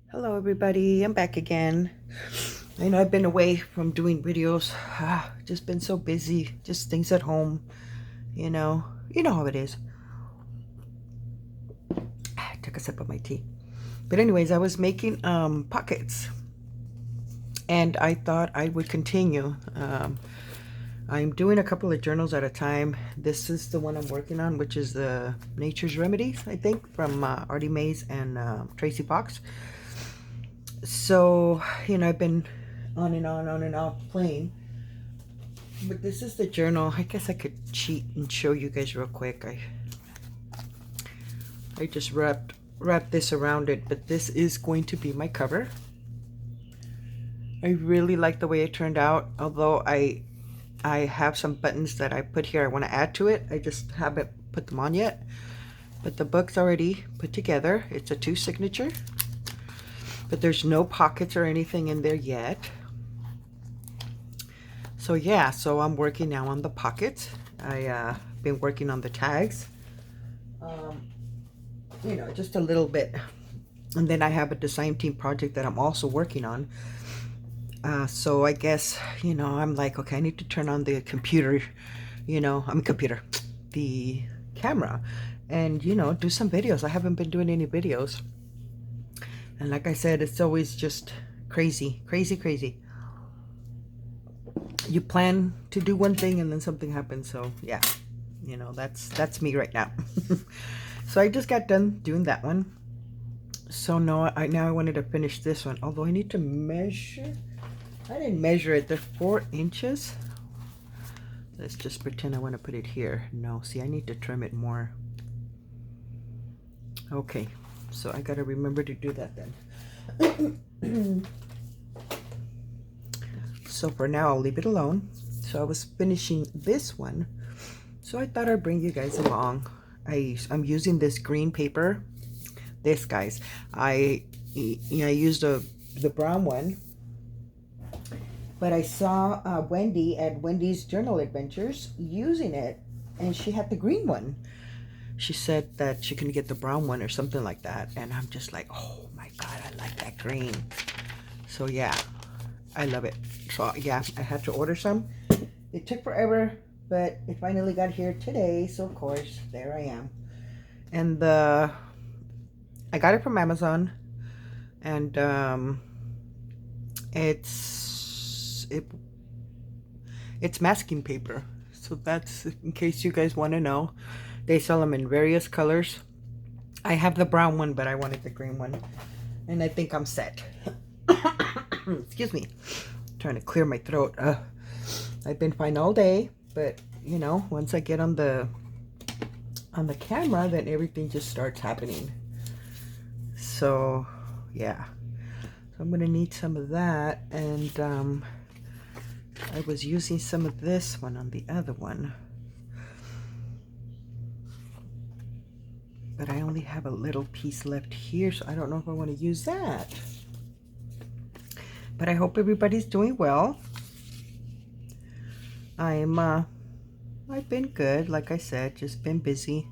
Hello everybody, I'm back again. I know I've been away from doing videos. Just been so busy, just things at home, you know how it is. I took a sip of my tea. But anyways, I was making pockets and I thought I would continue. I'm doing a couple of journals at a time. This is the one I'm working on, which is the Nature's Remedies, I think, from Artie Mays and Tracy Fox. So, I've been on and off playing. But this is the journal. I guess I could cheat and show you guys real quick. I just wrapped this around it, but this is going to be my cover. I really like the way it turned out, although I have some buttons that I put here I want to add to it. I just haven't put them on yet. But the book's already put together. It's a 2 signature. But there's no pockets or anything in there yet. So yeah, so I'm working now on the pockets. I've been working on the tags. Just a little bit. And then I have a design team project that I'm also working on. So I guess, I'm like, okay, I need to turn on the computer, the camera and, do some videos. I haven't been doing any videos. And like I said, it's always just crazy. You plan to do one thing and then something happens. So yeah, that's me right now. So I just got done doing that one. So now I wanted to finish this one. Although I need to measure. I didn't measure it. They're 4 inches. Let's just pretend I want to put it here. No, see, I need to trim it more. Okay, so I gotta remember to do that then. So for now, I'll leave it alone. So I was finishing this one, so I thought I'd bring you guys along. I'm using this green paper. This, guys, I used the brown one, but I saw Wendy at Wendy's Journal Adventures using it, and she had the green one. She said that she couldn't get the brown one or something like that, and I'm just like, oh my god, I like that green. So yeah, I love it. So yeah, I had to order some. It took forever, but it finally got here today, so of course there I am. And I got it from Amazon, and it's masking paper. So that's in case you guys want to know. They sell them in various colors. I have the brown one, but I wanted the green one. And I think I'm set. Excuse me. I'm trying to clear my throat. I've been fine all day, but once I get on the camera, then everything just starts happening. So yeah. So I'm gonna need some of that, and I was using some of this one on the other one. But I only have a little piece left here, so I don't know if I want to use that. But I hope everybody's doing well. I've been good, like I said, just been busy.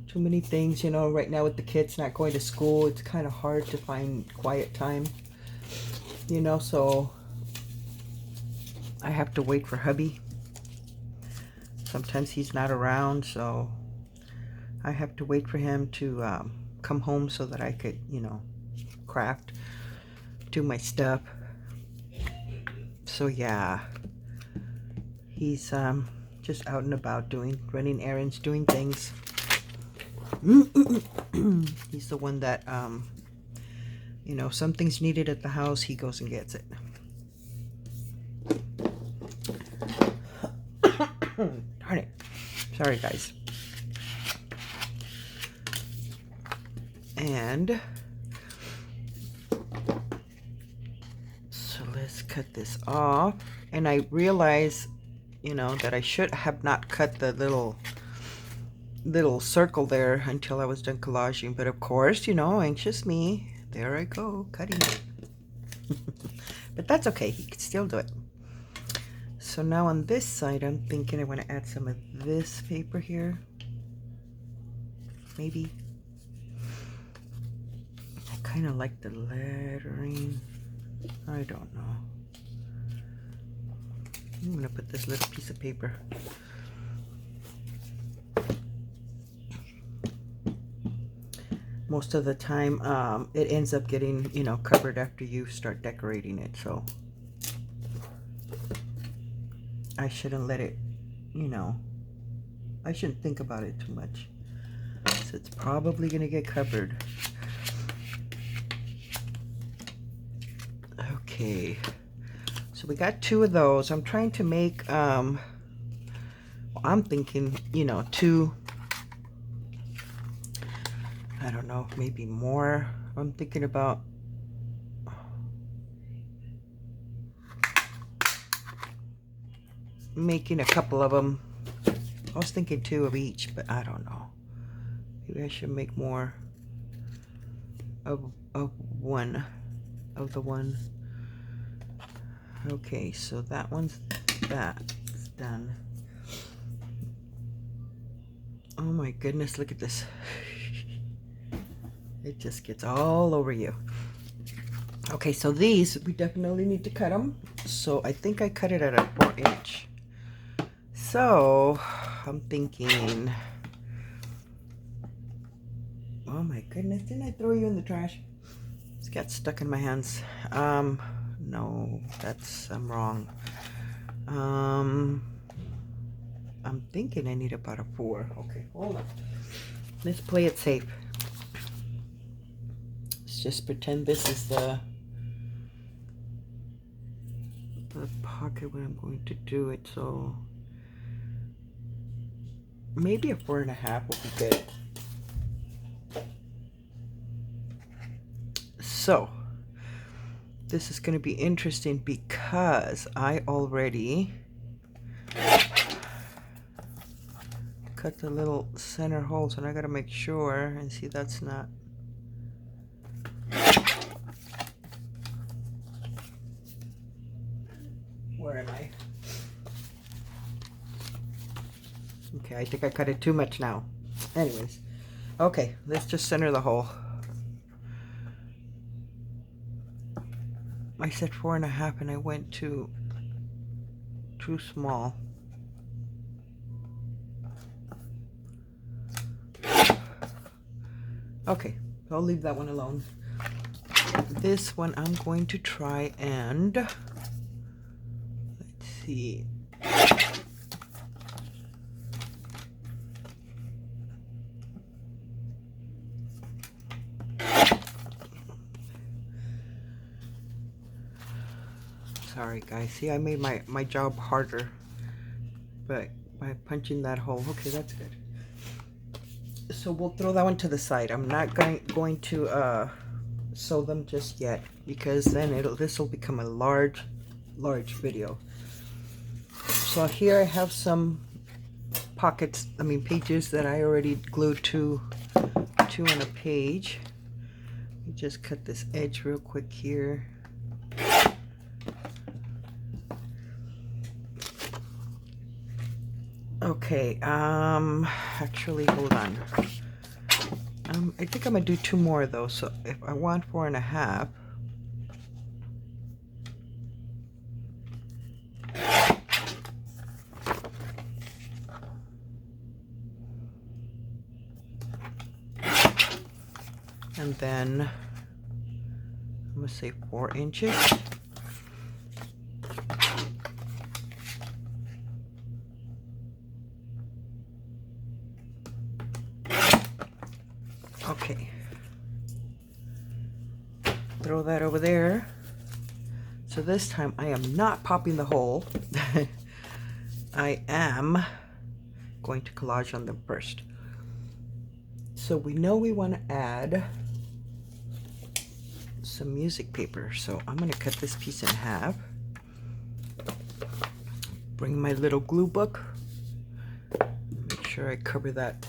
Too many things, right now with the kids not going to school, it's kind of hard to find quiet time. So I have to wait for hubby. Sometimes he's not around, so I have to wait for him to come home so that I could, craft, do my stuff. So yeah, he's just out and about running errands, doing things. He's the one that, something's needed at the house, he goes and gets it. Darn it. Sorry, guys. And so let's cut this off. And I realize, that I should have not cut the little circle there until I was done collaging. But of course, anxious me. There I go, cutting it. But that's okay. He can still do it. So now on this side, I'm thinking I want to add some of this paper here. Maybe. kind of like the lettering. I don't know. I'm gonna put this little piece of paper. Most of the time, it ends up getting, you know, covered after you start decorating it. So I shouldn't let it, you know, I shouldn't think about it too much. So it's probably gonna get covered. Okay, so we got 2 of those. I'm trying to make, I'm thinking, you know, 2, I don't know, maybe more. I'm thinking about making a couple of them. I was thinking 2 of each, but I don't know. Maybe I should make more of one, of the one. Okay, so that's done. Oh my goodness, look at this. It just gets all over you. Okay, so these, we definitely need to cut them. So I think I cut it at a 4-inch. So I'm thinking, oh my goodness, didn't I throw you in the trash? It's got stuck in my hands. No, I'm wrong. I'm thinking I need about a 4. Okay, hold on. Let's play it safe. Let's just pretend this is the pocket when I'm going to do it. So maybe a 4.5 will be good. So this is going to be interesting because I already cut the little center holes, and I got to make sure and see that's not. Where am I? Okay, I think I cut it too much now. Anyways, okay, let's just center the hole. I said 4.5 and I went too small. Okay, I'll leave that one alone. This one I'm going to try and, let's see. Sorry guys, see I made my job harder, but by punching that hole. Okay, that's good. So we'll throw that one to the side. I'm not going to sew them just yet, because then this will become a large video. So here I have some pages that I already glued two on a page. Let me just cut this edge real quick here. Okay, actually, hold on. I think I'm gonna do 2 more though. So if I want 4.5, and then I'm gonna say 4 inches. Okay, throw that over there. So this time I am not popping the hole. I am going to collage on them first. So we know we want to add some music paper. So I'm going to cut this piece in half. Bring my little glue book. Make sure I cover that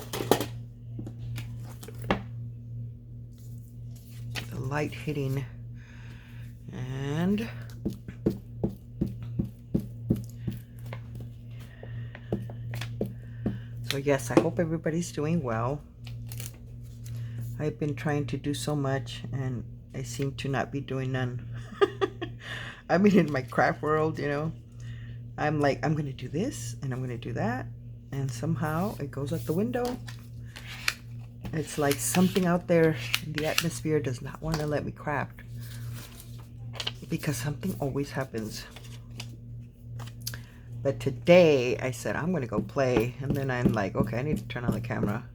light hitting, and so yes, I hope everybody's doing well. I've been trying to do so much, and I seem to not be doing none. I mean, in my craft world, you know, I'm like, I'm gonna do this and I'm gonna do that, and somehow it goes out the window. It's like something out there in the atmosphere does not want to let me craft, because something always happens. But today I said I'm gonna go play, and then I'm like, okay, I need to turn on the camera.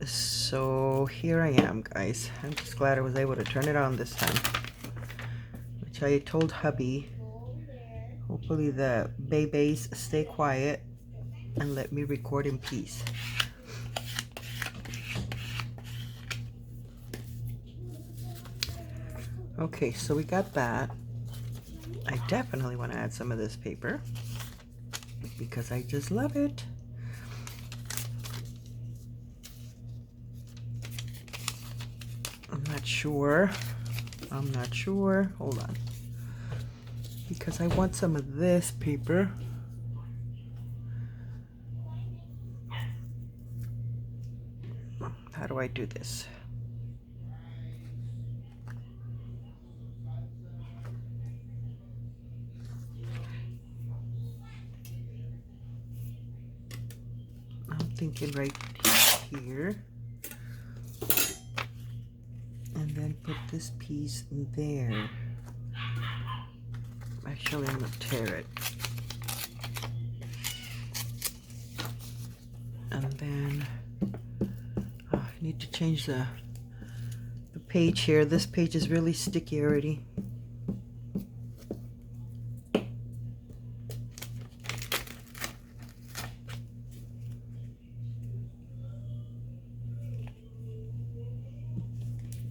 So here I am, guys. I'm just glad I was able to turn it on this time, which I told hubby. Hopefully the babies stay quiet and let me record in peace. Okay, so we got that. I definitely want to add some of this paper because I just love it. I'm not sure. Hold on. Because I want some of this paper. How do I do this? I'm thinking right here. And then put this piece in there. Actually, I'm gonna tear it. And then I need to change the page here. This page is really sticky already.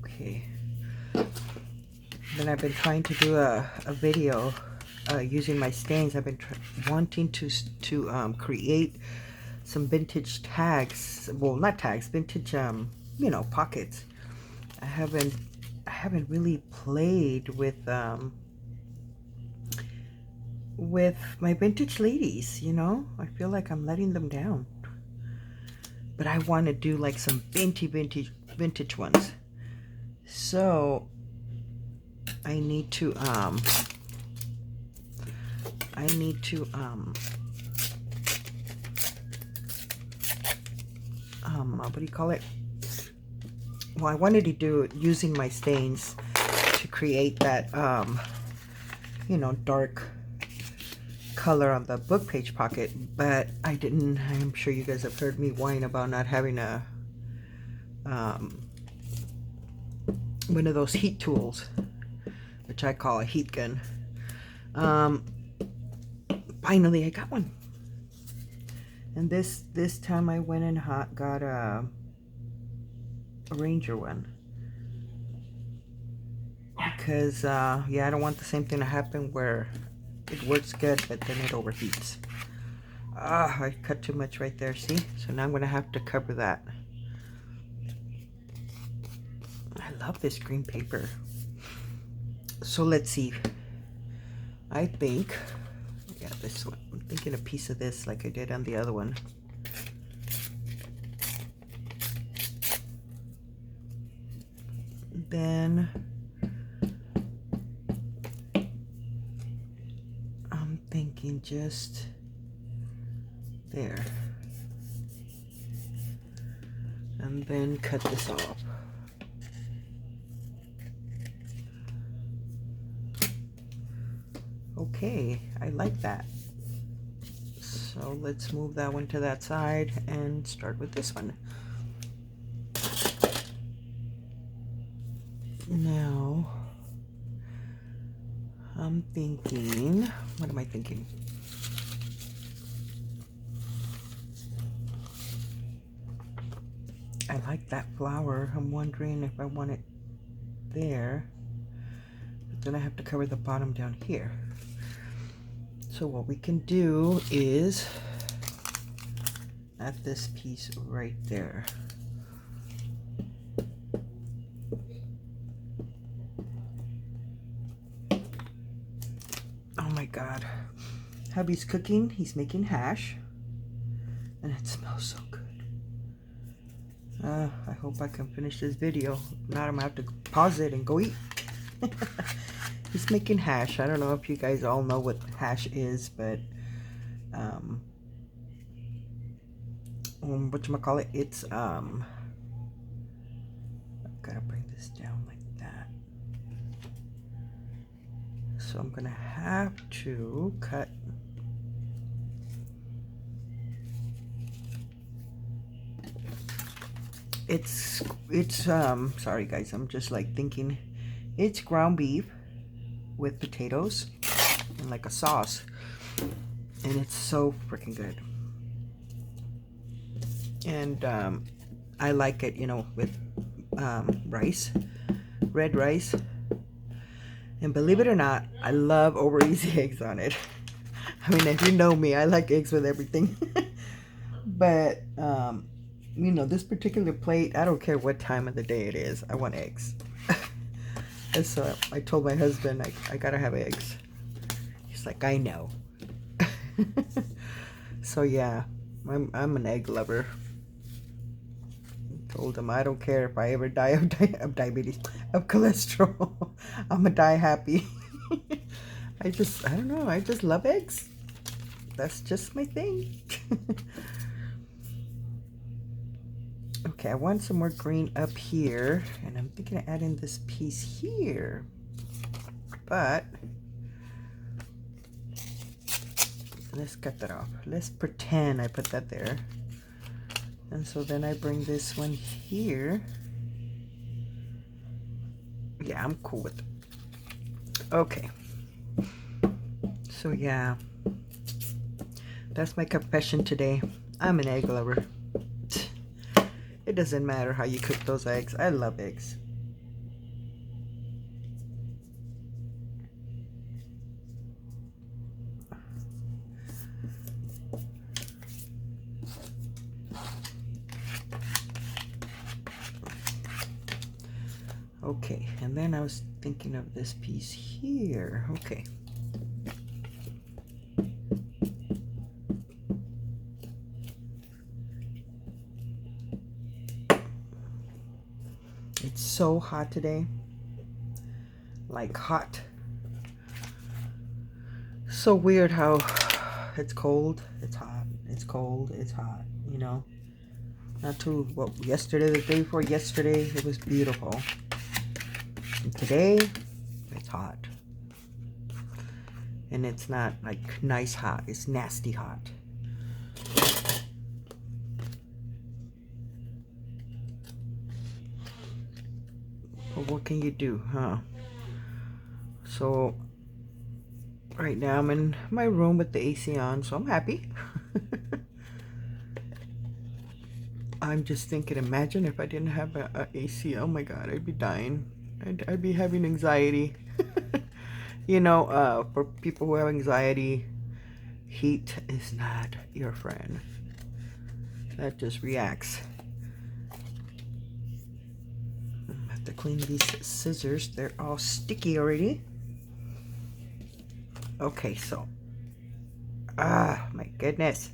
Okay. Then I've been trying to do a video using my stains. I've been wanting to create some vintage tags. Well, not tags, vintage you know, pockets. I haven't really played with my vintage ladies, you know. I feel like I'm letting them down. But I want to do like some vintage ones. So I need to what do you call it? Well, I wanted to do it using my stains to create that you know, dark color on the book page pocket, but I didn't. I'm sure you guys have heard me whine about not having a one of those heat tools, which I call a heat gun. Finally I got one, and this time I went and got a Ranger one, because yeah, I don't want the same thing to happen where it works good but then it overheats. I cut too much right there, see? So now I'm gonna have to cover that. I love this green paper. So let's see. I think, yeah, this one. I'm thinking a piece of this like I did on the other one. Then I'm thinking just there. And then cut this off. Okay, I like that. So let's move that one to that side and start with this one. Now, I'm thinking, what am I thinking? I like that flower. I'm wondering if I want it there. But then I have to cover the bottom down here. So what we can do is add this piece right there. Oh my God. Hubby's cooking. He's making hash. And it smells so good. I hope I can finish this video. If not, I'm gonna have to pause it and go eat. He's making hash. I don't know if you guys all know what hash is, but whatchamacallit, it's gotta bring this down like that. So I'm gonna have to cut it's sorry guys, I'm just like thinking it's ground beef with potatoes and like a sauce, and it's so freaking good. And I like it, you know, with rice, red rice. And believe it or not, I love over easy eggs on it. I mean, if you know me, I like eggs with everything. But you know, this particular plate, I don't care what time of the day it is, I want eggs. And so I told my husband I gotta have eggs. He's like, I know. So yeah, I'm an egg lover. Told him I don't care if I ever die of diabetes, of cholesterol. I'm gonna die happy. I don't know, I just love eggs. That's just my thing. Okay, I want some more green up here, and I'm thinking of adding this piece here, but let's cut that off. Let's pretend I put that there. And so then I bring this one here. Yeah, I'm cool with it. Okay. So yeah, that's my confession today. I'm an egg lover. It doesn't matter how you cook those eggs. I love eggs. Okay, and then I was thinking of this piece here. Okay. It's so hot today. Like hot. So weird how it's cold, it's hot, it's cold, it's hot, you know. Not too, well, yesterday, the day before yesterday, it was beautiful. And today, it's hot. And it's not like nice hot, it's nasty hot. But what can you do, huh? So, right now I'm in my room with the AC on, so I'm happy. I'm just thinking, imagine if I didn't have a AC. Oh my God, I'd be dying. I'd be having anxiety. You know, for people who have anxiety, heat is not your friend. That just reacts. I have to clean these scissors. They're all sticky already. Okay, so, my goodness.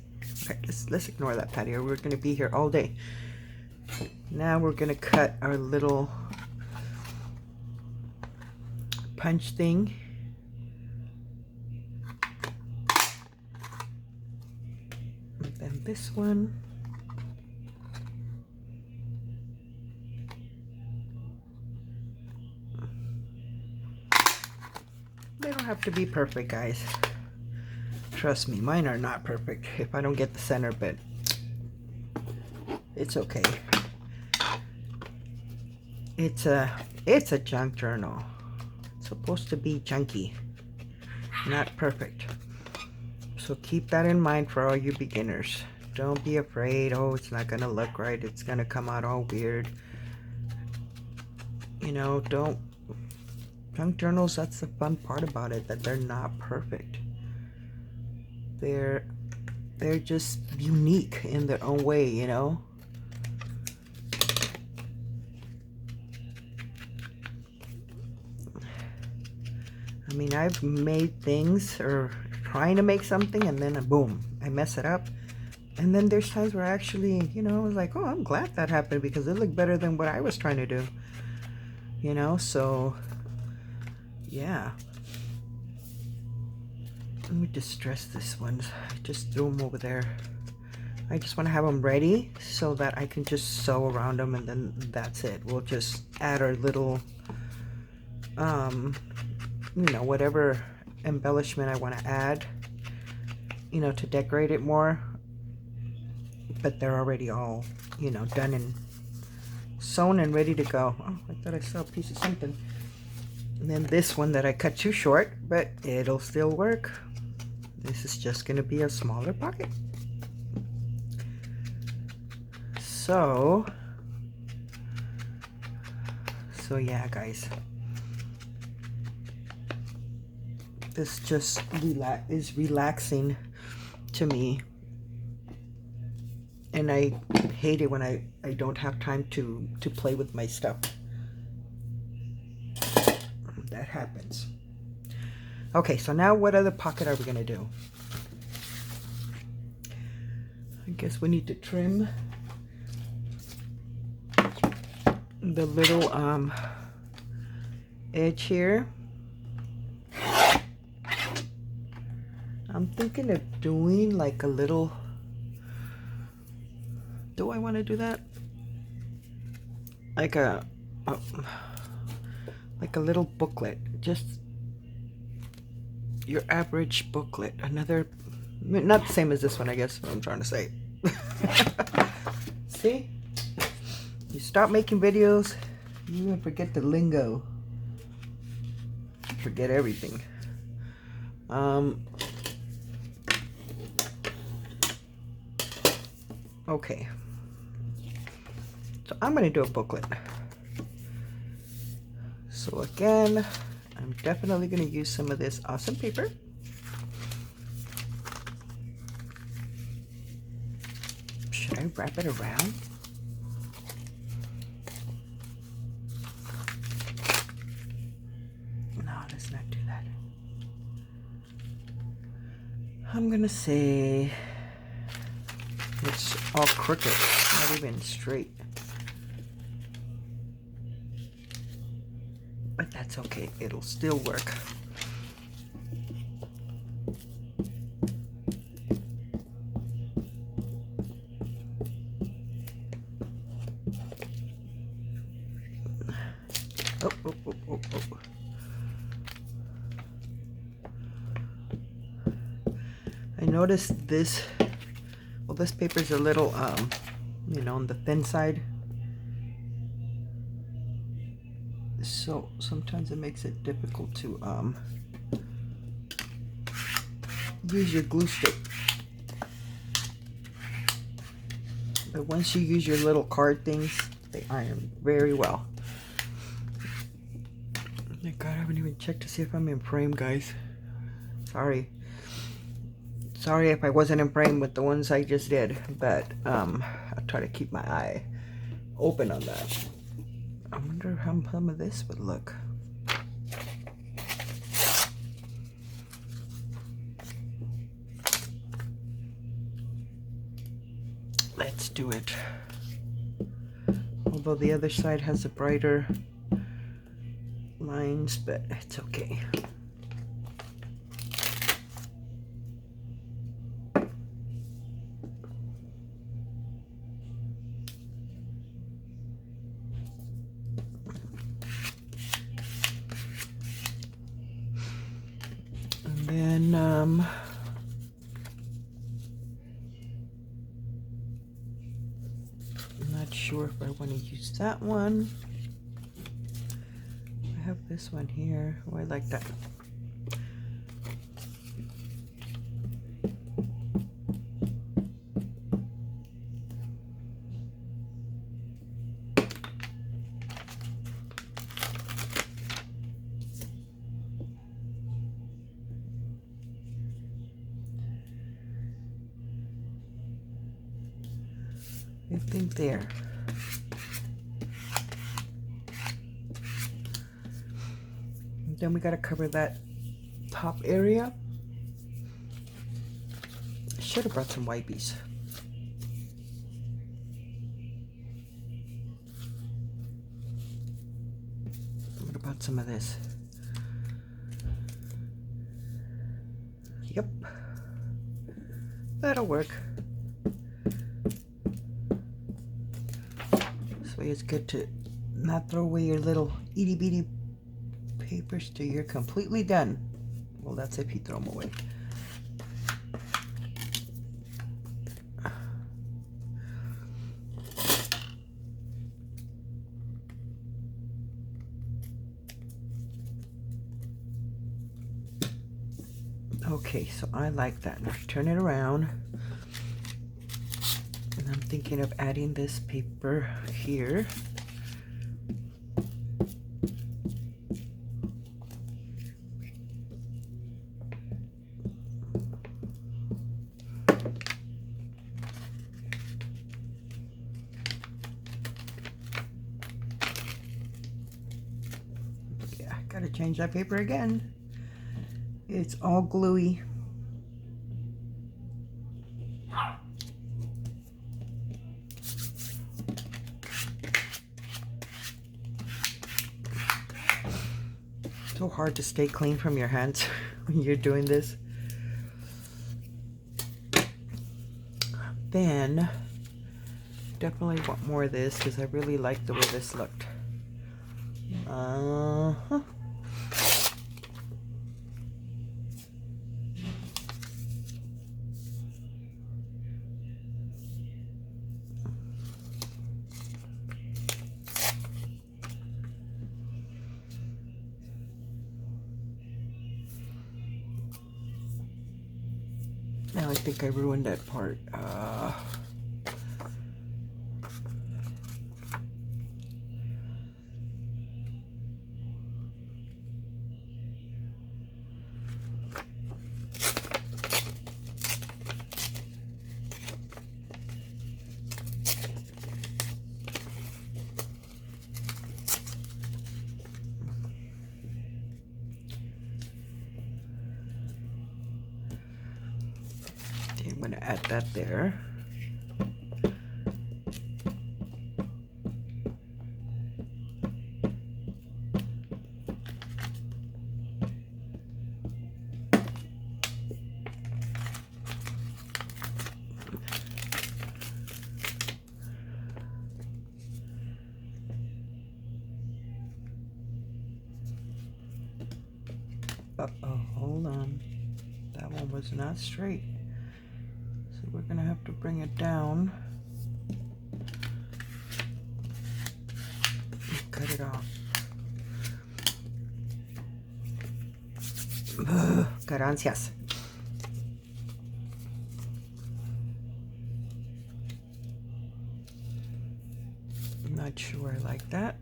Okay, let's ignore that, Patty. We're gonna be here all day. Now we're gonna cut our little punch thing. And then this one. They don't have to be perfect, guys. Trust me, mine are not perfect. If I don't get the center bit, it's okay. It's a junk journal. It's supposed to be junky, not perfect. So keep that in mind for all you beginners. Don't be afraid, oh, it's not gonna look right, it's gonna come out all weird. You know, don't. Junk journals, that's the fun part about it, that they're not perfect. They're just unique in their own way, you know. I mean, I've made things or trying to make something and then boom, I mess it up And then there's times where I actually, you know, I was like, oh, I'm glad that happened because it looked better than what I was trying to do. You know, so yeah. Let me distress this one. I just threw them over there. I just want to have them ready so that I can just sew around them, and then that's it. We'll just add our little, you know, whatever embellishment I want to add, you know, to decorate it more. But they're already all, you know, done and sewn and ready to go. Oh, I thought I saw a piece of something. And then this one that I cut too short, but it'll still work. This is just going to be a smaller pocket. So yeah, guys. This just is relaxing to me. And I hate it when I don't have time to play with my stuff. That happens. Okay, so now what other pocket are we going to do? I guess we need to trim the little edge here. I'm thinking of doing like a little... Do I want to do that? Like a little booklet, just your average booklet. Another, not the same as this one, I guess. What I'm trying to say. See, you stop making videos, you even forget the lingo. Forget everything. Okay. So I'm going to do a booklet. So again, I'm definitely going to use some of this awesome paper. Should I wrap it around? No, let's not do that. I'm going to say it's all crooked, not even straight. But that's okay, it'll still work. Oh. I noticed this, well, this paper's a little, you know, on the thin side. So sometimes it makes it difficult to use your glue stick. But once you use your little card things, they iron very well. Oh my God, I haven't even checked to see if I'm in frame, guys. Sorry if I wasn't in frame with the ones I just did, but I'll try to keep my eye open on that. I wonder how some of this would look. Let's do it. Although the other side has the brighter lines, but it's okay. And I'm not sure if I want to use that one. I have this one here. Oh, I like that. I think there. And then we got to cover that top area. Should have brought some wipies. out some of this. Yep, that'll work. This way it's good to not throw away your little itty bitty papers till you're completely done. Well, that's if you throw them away. Okay, so I like that. Now turn it around. And I'm thinking of adding this paper here. Yeah, gotta change that paper again. It's all gluey. So hard to stay clean from your hands when you're doing this. Then definitely want more of this because I really like the way this looked. Now I think I ruined that part. I'm going to add that there. Uh-oh, hold on. That one was not straight. So we're gonna have to bring it down. Cut it off. Gracias. I'm not sure I like that.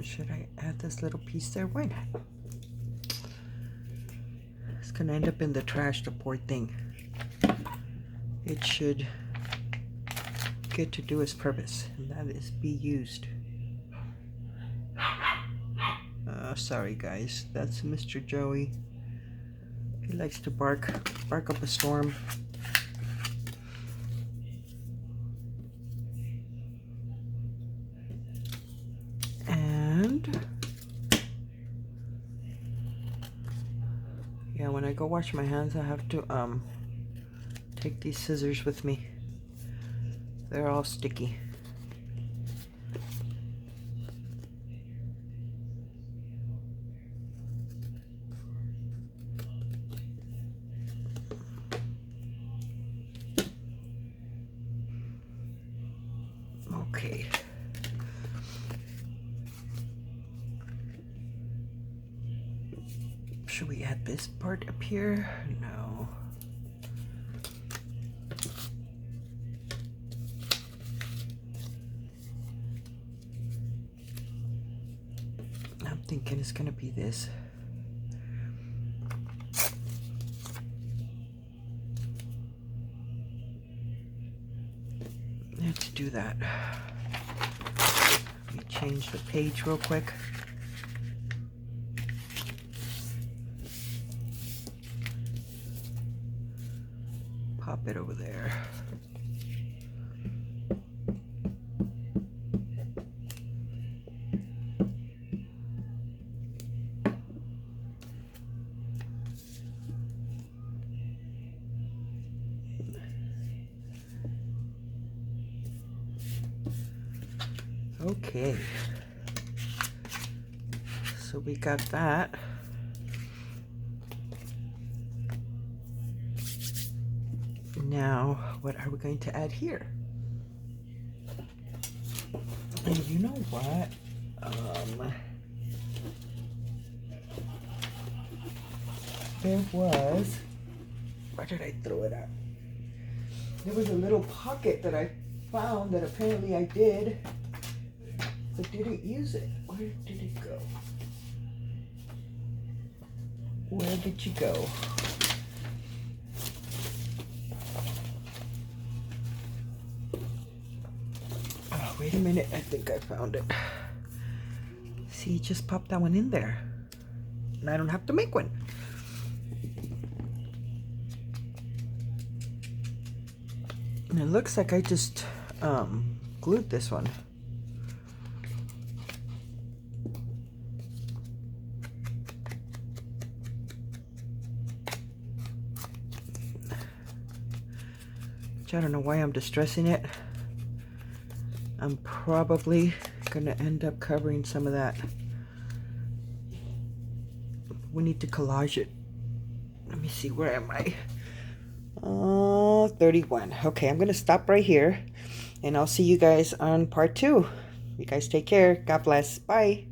Should I add this little piece there? Why not? It's gonna end up in the trash, the poor thing. It should get to do its purpose, and that is be used. Sorry guys, that's Mr. Joey. He likes to bark up a storm. And yeah, when I go wash my hands, I have to take these scissors with me. They're all sticky. Okay. Should we add this part up here? No. I'm thinking it's gonna be this. Let's do that. Let me change the page real quick. Pop it over there. Okay. So we got that. Now, what are we going to add here? And you know what? There was, where did I throw it at? There was a little pocket that I found that apparently I did, but didn't use it. Where did it go? Where did you go? Oh, wait a minute. I think I found it. See, just pop that one in there. And I don't have to make one. And it looks like I just glued this one. Which I don't know why I'm distressing it. I'm probably gonna end up covering some of that. We need to collage it. Let me see, where am I? 31. Okay, I'm gonna stop right here and I'll see you guys on part 2. You guys take care. God bless. Bye.